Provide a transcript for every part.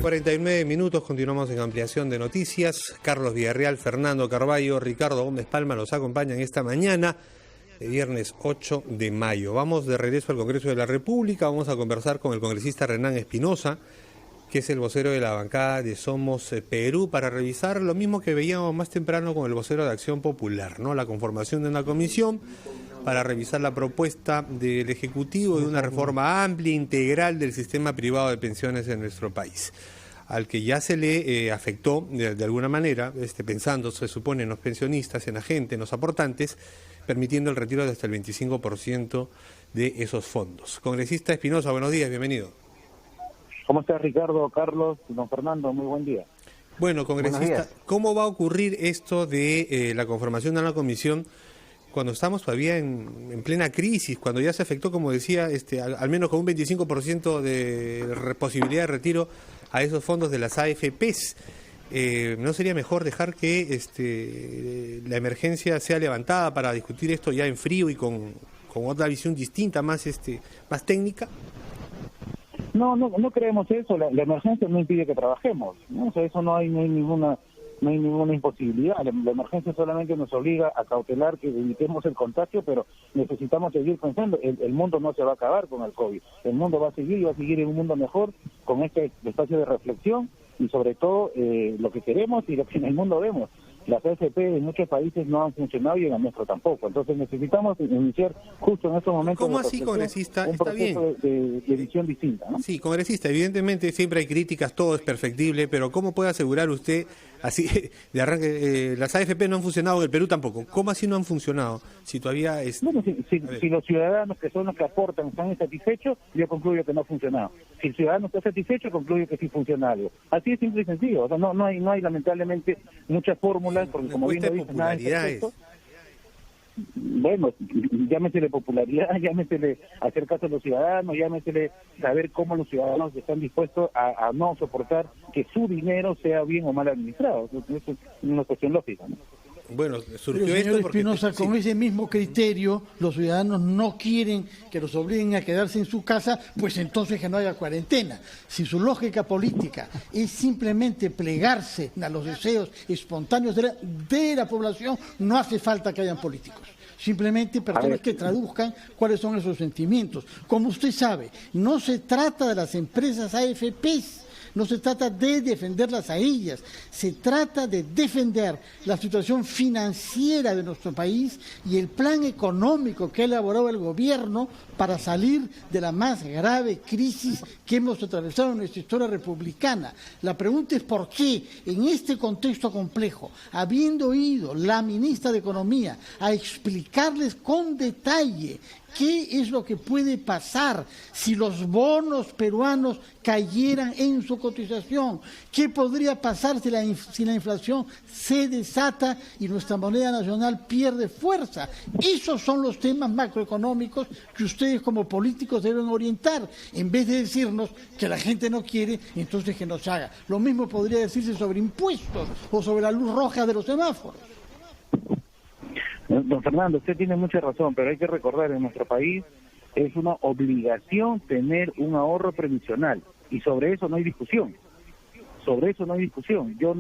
9:49, continuamos en ampliación de noticias. Carlos Villarreal, Fernando Carballo, Ricardo Gómez Palma nos acompañan esta mañana de viernes 8 de mayo. Vamos de regreso al Congreso de la República, vamos a conversar con el congresista Renán Espinosa, que es el vocero de la bancada de Somos Perú, para revisar lo mismo que veíamos más temprano con el vocero de Acción Popular, ¿no? La conformación de una comisión para revisar la propuesta del Ejecutivo de una reforma amplia e integral del sistema privado de pensiones en nuestro país, al que ya se le afectó de alguna manera, pensando, se supone, en los pensionistas, en la gente, en los aportantes, permitiendo el retiro de hasta el 25% de esos fondos. Congresista Espinosa, buenos días, bienvenido. ¿Cómo está Ricardo, Carlos, don Fernando? Muy buen día. Bueno, congresista, ¿cómo va a ocurrir esto de la conformación de una comisión cuando estamos todavía en plena crisis, cuando ya se afectó, como decía, al menos con un 25% de posibilidad de retiro a esos fondos de las AFPs? ¿No sería mejor dejar que la emergencia sea levantada para discutir esto ya en frío y con otra visión distinta, más técnica? No creemos eso. La emergencia no impide que trabajemos, ¿no? O sea, eso no hay ninguna imposibilidad. La emergencia solamente nos obliga a cautelar que evitemos el contagio, pero necesitamos seguir pensando. El mundo no se va a acabar con el COVID. El mundo va a seguir y va a seguir en un mundo mejor con este espacio de reflexión y sobre todo lo que queremos y lo que en el mundo vemos. Las AFP en muchos países no han funcionado y en el nuestro tampoco. Entonces necesitamos iniciar justo en estos momentos. ¿Cómo así, congresista? Un proceso de visión distinta, ¿no? Sí, congresista, evidentemente siempre hay críticas, todo es perfectible, pero ¿cómo puede asegurar usted, así de arranque, las AFP no han funcionado, en el Perú tampoco? ¿Cómo así no han funcionado? Si todavía es... Bueno, si los ciudadanos que son los que aportan están insatisfechos, yo concluyo que no ha funcionado. Si el ciudadano está satisfecho, concluyo que sí funciona algo. Así es simple y sencillo. O sea, no hay lamentablemente muchas fórmulas, porque como bien lo dice, nada es perfecto. Bueno, llámesele popularidad, llámesele hacer caso a los ciudadanos, llámesele saber cómo los ciudadanos están dispuestos a no soportar que su dinero sea bien o mal administrado. Eso es una cuestión lógica, ¿no? Bueno, surgió pero, señor esto porque... Espinosa, con ese mismo criterio, los ciudadanos no quieren que los obliguen a quedarse en su casa, pues entonces que no haya cuarentena. Si su lógica política es simplemente plegarse a los deseos espontáneos de la población, no hace falta que hayan políticos. Simplemente personas que traduzcan cuáles son esos sentimientos. Como usted sabe, no se trata de las empresas AFPs, no se trata de defenderlas a ellas, se trata de defender la situación financiera de nuestro país y el plan económico que ha elaborado el gobierno para salir de la más grave crisis que hemos atravesado en nuestra historia republicana. La pregunta es por qué, en este contexto complejo, habiendo ido la ministra de Economía a explicarles con detalle qué es lo que puede pasar si los bonos peruanos cayeran en su cotización, qué podría pasar si la inflación se desata y nuestra moneda nacional pierde fuerza. Esos son los temas macroeconómicos que ustedes como políticos deben orientar, en vez de decirnos que la gente no quiere, entonces que nos haga. Lo mismo podría decirse sobre impuestos o sobre la luz roja de los semáforos. Don Fernando, usted tiene mucha razón, pero hay que recordar, en nuestro país es una obligación tener un ahorro previsional y sobre eso no hay discusión. Sobre eso no hay discusión. Yo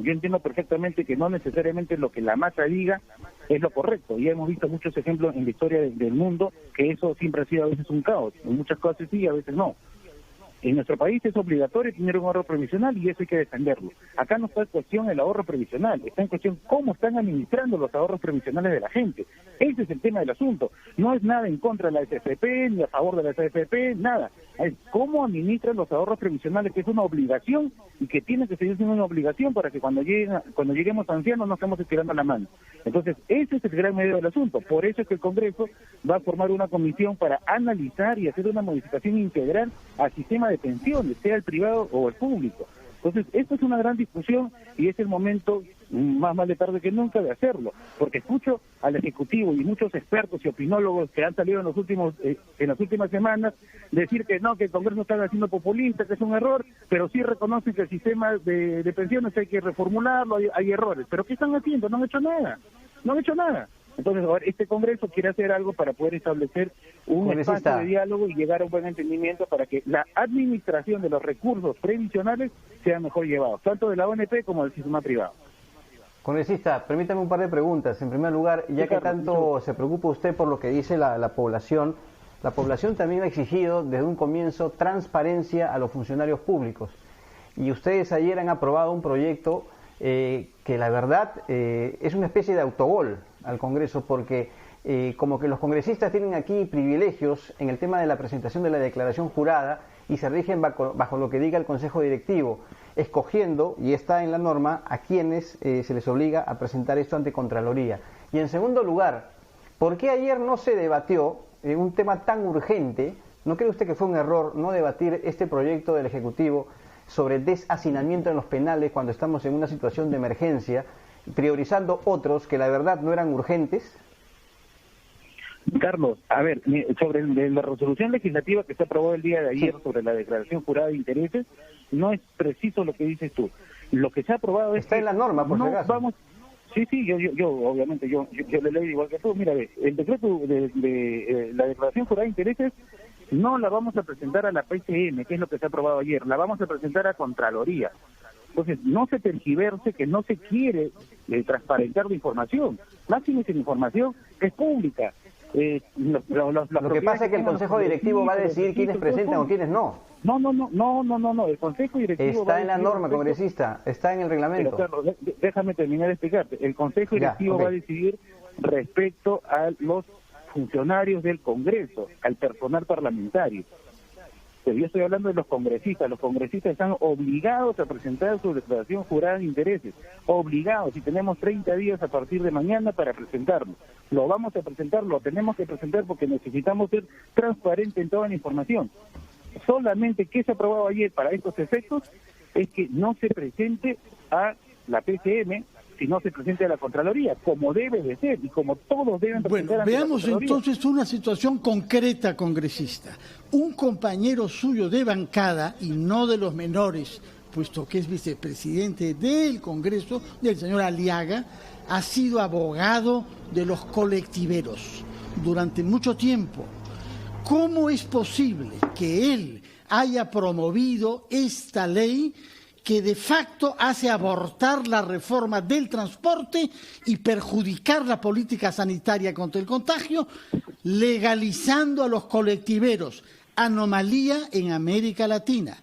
entiendo perfectamente que no necesariamente lo que la masa diga es lo correcto. Ya hemos visto muchos ejemplos en la historia del mundo que eso siempre ha sido a veces un caos. En muchas cosas sí, a veces no. En nuestro país es obligatorio tener un ahorro previsional y eso hay que defenderlo. Acá no está en cuestión el ahorro previsional, está en cuestión cómo están administrando los ahorros previsionales de la gente. Ese es el tema del asunto. No es nada en contra de la SFP ni a favor de la SFP, nada. Es cómo administran los ahorros previsionales, que es una obligación y que tiene que seguir siendo una obligación para que cuando lleguemos ancianos no estemos estirando la mano. Entonces, ese es el gran medio del asunto. Por eso es que el Congreso va a formar una comisión para analizar y hacer una modificación integral al sistema de pensiones, sea el privado o el público. Entonces, esto es una gran discusión y es el momento, más vale tarde que nunca, de hacerlo, porque escucho al Ejecutivo y muchos expertos y opinólogos que han salido en las últimas semanas decir que no, que el Congreso está haciendo populista, que es un error, pero sí reconocen que el sistema de pensiones hay que reformularlo, hay errores. ¿Pero qué están haciendo? No han hecho nada. Entonces, ahora este Congreso quiere hacer algo para poder establecer un espacio de diálogo y llegar a un buen entendimiento para que la administración de los recursos previsionales sea mejor llevada, tanto de la ONP como del sistema privado. Congresista, permítame un par de preguntas. En primer lugar, ya que tanto se preocupa usted por lo que dice la población también ha exigido desde un comienzo transparencia a los funcionarios públicos. Y ustedes ayer han aprobado un proyecto que la verdad es una especie de autogol al Congreso, porque como que los congresistas tienen aquí privilegios en el tema de la presentación de la declaración jurada y se rigen bajo lo que diga el Consejo Directivo, escogiendo, y está en la norma, a quienes se les obliga a presentar esto ante Contraloría. Y en segundo lugar, ¿por qué ayer no se debatió un tema tan urgente? ¿No cree usted que fue un error no debatir este proyecto del Ejecutivo sobre deshacinamiento en los penales cuando estamos en una situación de emergencia, priorizando otros que la verdad no eran urgentes? Carlos, a ver, sobre la resolución legislativa que se aprobó el día de ayer sobre la declaración jurada de intereses, no es preciso lo que dices tú. Lo que se ha aprobado está en la norma, por si acaso. Vamos, sí, yo obviamente, yo le leo igual que tú. Mira, el decreto de la declaración jurada de intereses no la vamos a presentar a la PCM, que es lo que se ha aprobado ayer, la vamos a presentar a Contraloría. Entonces, no se tergiverse que no se quiere transparentar la información. Máximo si la información es pública. Lo que pasa es que el Consejo Directivo va a decidir quiénes presentan o quiénes no. No, el Consejo Directivo está en la norma, congresista, está en el reglamento. Pero, Carlos, déjame terminar de explicarte. El Consejo Directivo va a decidir respecto a los funcionarios del Congreso, al personal parlamentario. Pero yo estoy hablando de los congresistas. Los congresistas están obligados a presentar su declaración jurada de intereses. Obligados. Y tenemos 30 días a partir de mañana para presentarlo. Lo vamos a presentar, lo tenemos que presentar porque necesitamos ser transparentes en toda la información. Solamente que se ha aprobado ayer para estos efectos es que no se presente a la PCM, sino se presente a la Contraloría, como debe de ser y como todos deben presentar. Bueno, veamos entonces una situación concreta, congresista. Un compañero suyo de bancada, y no de los menores, puesto que es vicepresidente del Congreso, del señor Aliaga, ha sido abogado de los colectiveros durante mucho tiempo. ¿Cómo es posible que él haya promovido esta ley que de facto hace abortar la reforma del transporte y perjudicar la política sanitaria contra el contagio, legalizando a los colectiveros? Anomalía en América Latina.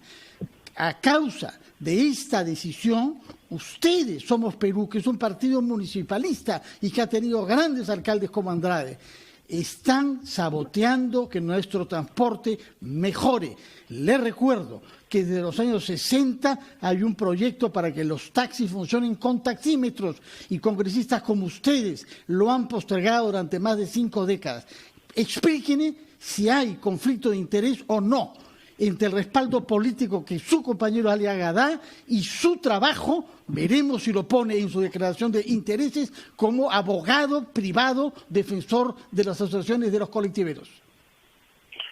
A causa de esta decisión, ustedes, Somos Perú, que es un partido municipalista y que ha tenido grandes alcaldes como Andrade, están saboteando que nuestro transporte mejore. Les recuerdo que desde los años 60 hay un proyecto para que los taxis funcionen con taxímetros y congresistas como ustedes lo han postergado durante más de 5 décadas. Explíquenme si hay conflicto de interés o no entre el respaldo político que su compañero Aliaga da y su trabajo. Veremos si lo pone en su declaración de intereses como abogado privado defensor de las asociaciones de los colectiveros.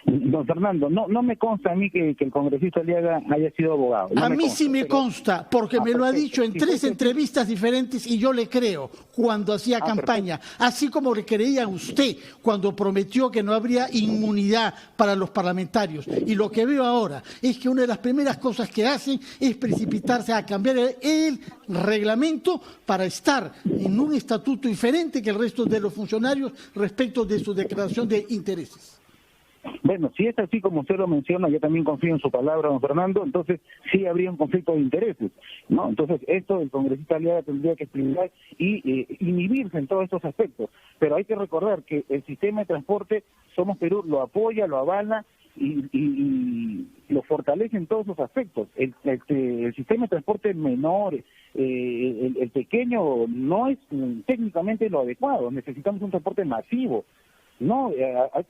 Don Fernando, no me consta a mí que el congresista Aliaga haya sido abogado. A mí sí me consta, porque me lo ha dicho en 3 entrevistas diferentes y yo le creo cuando hacía campaña, así como le creía a usted cuando prometió que no habría inmunidad para los parlamentarios. Y lo que veo ahora es que una de las primeras cosas que hacen es precipitarse a cambiar el reglamento para estar en un estatuto diferente que el resto de los funcionarios respecto de su declaración de intereses. Bueno, si es así como usted lo menciona, yo también confío en su palabra, don Fernando, entonces sí habría un conflicto de intereses, ¿no? Entonces esto el congresista Aliaga tendría que explicar y inhibirse en todos estos aspectos. Pero hay que recordar que el sistema de transporte, Somos Perú, lo apoya, lo avala y lo fortalece en todos sus aspectos. El sistema de transporte menor, el pequeño, no es técnicamente lo adecuado. Necesitamos un transporte masivo. No,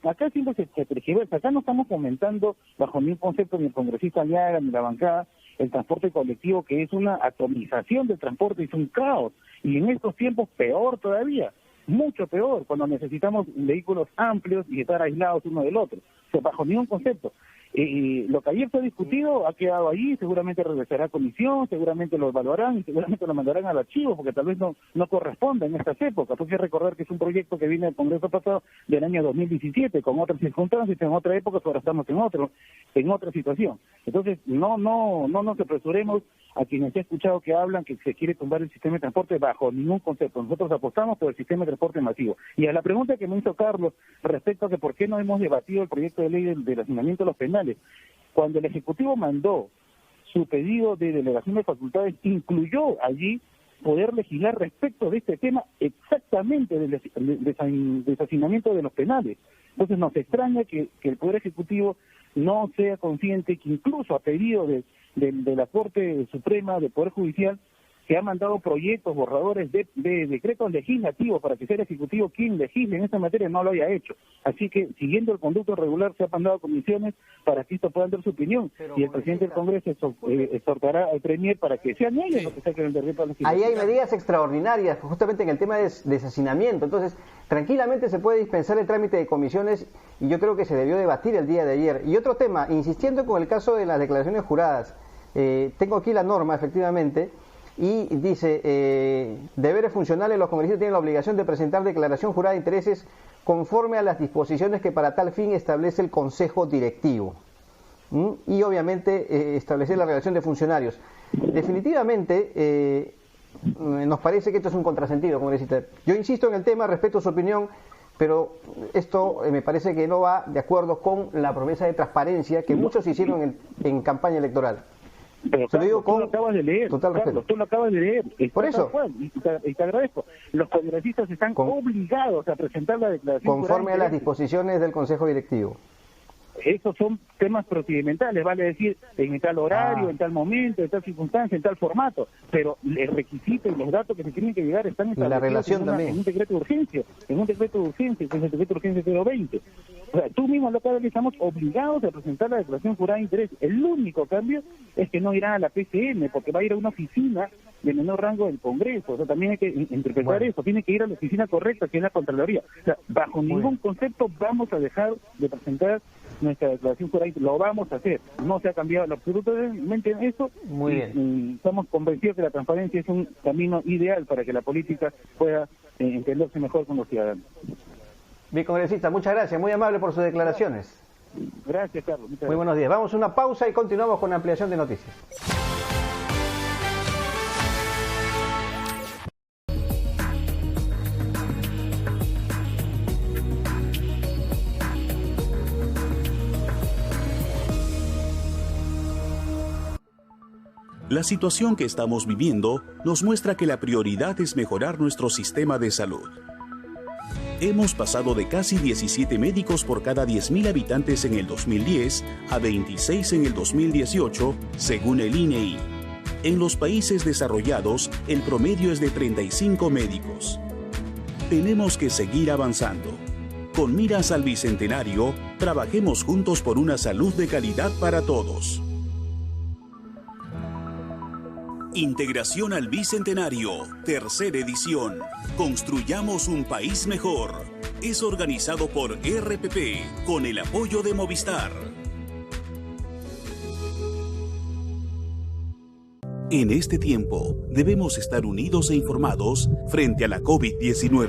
acá siempre se tergiversa. Acá no estamos comentando bajo ningún concepto ni el congresista Aliaga ni la bancada el transporte colectivo, que es una atomización del transporte, es un caos. Y en estos tiempos peor todavía, mucho peor, cuando necesitamos vehículos amplios y estar aislados uno del otro. O sea, bajo ningún concepto. Lo que ayer fue discutido ha quedado allí, seguramente regresará a comisión, seguramente lo evaluarán y seguramente lo mandarán al archivo, porque tal vez no corresponda en estas épocas. Porque hay que recordar que es un proyecto que viene del Congreso pasado del año 2017, con otras circunstancias, en otra época, ahora estamos en otra situación. Entonces, no nos apresuremos a quienes he escuchado que hablan que se quiere tumbar el sistema de transporte bajo ningún concepto. Nosotros apostamos por el sistema de transporte masivo. Y a la pregunta que me hizo Carlos respecto a que por qué no hemos debatido el proyecto de ley del hacinamiento de los penales, cuando el Ejecutivo mandó su pedido de delegación de facultades, incluyó allí poder legislar respecto de este tema exactamente del hacinamiento de los penales. Entonces nos extraña que el Poder Ejecutivo no sea consciente que incluso a pedido de la Corte Suprema, del Poder Judicial, que ha mandado proyectos, borradores de decretos legislativos para que sea el Ejecutivo quien legisle en esta materia, no lo haya hecho. Así que, siguiendo el conducto regular, se ha mandado comisiones para que esto puedan dar su opinión. Pero, y el presidente del Congreso exhortará al Premier para que sean ellos los que saquen el decreto legislativo. Ahí hay medidas extraordinarias, justamente en el tema de deshacinamiento. Entonces, tranquilamente se puede dispensar el trámite de comisiones y yo creo que se debió debatir el día de ayer. Y otro tema, insistiendo con el caso de las declaraciones juradas, tengo aquí la norma, efectivamente, y dice, deberes funcionales, los congresistas tienen la obligación de presentar declaración jurada de intereses conforme a las disposiciones que para tal fin establece el Consejo Directivo. Y obviamente establecer la relación de funcionarios. Definitivamente nos parece que esto es un contrasentido, congresista. Yo insisto en el tema, respeto su opinión, pero esto me parece que no va de acuerdo con la promesa de transparencia que muchos hicieron en campaña electoral. Pero Carlos, tú lo acabas de leer, Carlos, tú lo acabas de leer. Por eso. Y te agradezco. Los congresistas están obligados a presentar la declaración conforme a las disposiciones del Consejo Directivo. Esos son temas procedimentales, vale decir, en tal horario, en tal momento, en tal circunstancia, en tal formato, pero el requisito y los datos que se tienen que llegar están establecidos la relación en un decreto de urgencia, que es el decreto de urgencia 020. O sea, tú mismo lo acabas de decir, estamos obligados a presentar la declaración jurada de interés. El único cambio es que no irá a la PCM, porque va a ir a una oficina de menor rango del Congreso. O sea, también hay que interpretar eso, tiene que ir a la oficina correcta, que es la Contraloría. O sea, bajo ningún concepto vamos a dejar de presentar nuestra declaración jurada, lo vamos a hacer. No se ha cambiado absolutamente eso. Muy bien. Estamos convencidos que la transparencia es un camino ideal para que la política pueda entenderse mejor con los ciudadanos. Bien, congresista, muchas gracias, muy amable por sus declaraciones. Gracias, Carlos. Muy buenos días. Vamos a una pausa y continuamos con la ampliación de noticias. La situación que estamos viviendo nos muestra que la prioridad es mejorar nuestro sistema de salud. Hemos pasado de casi 17 médicos por cada 10.000 habitantes en el 2010 a 26 en el 2018, según el INEI. En los países desarrollados, el promedio es de 35 médicos. Tenemos que seguir avanzando. Con miras al Bicentenario, trabajemos juntos por una salud de calidad para todos. Integración al Bicentenario, tercera edición. Construyamos un país mejor. Es organizado por RPP con el apoyo de Movistar. En este tiempo, debemos estar unidos e informados frente a la COVID-19.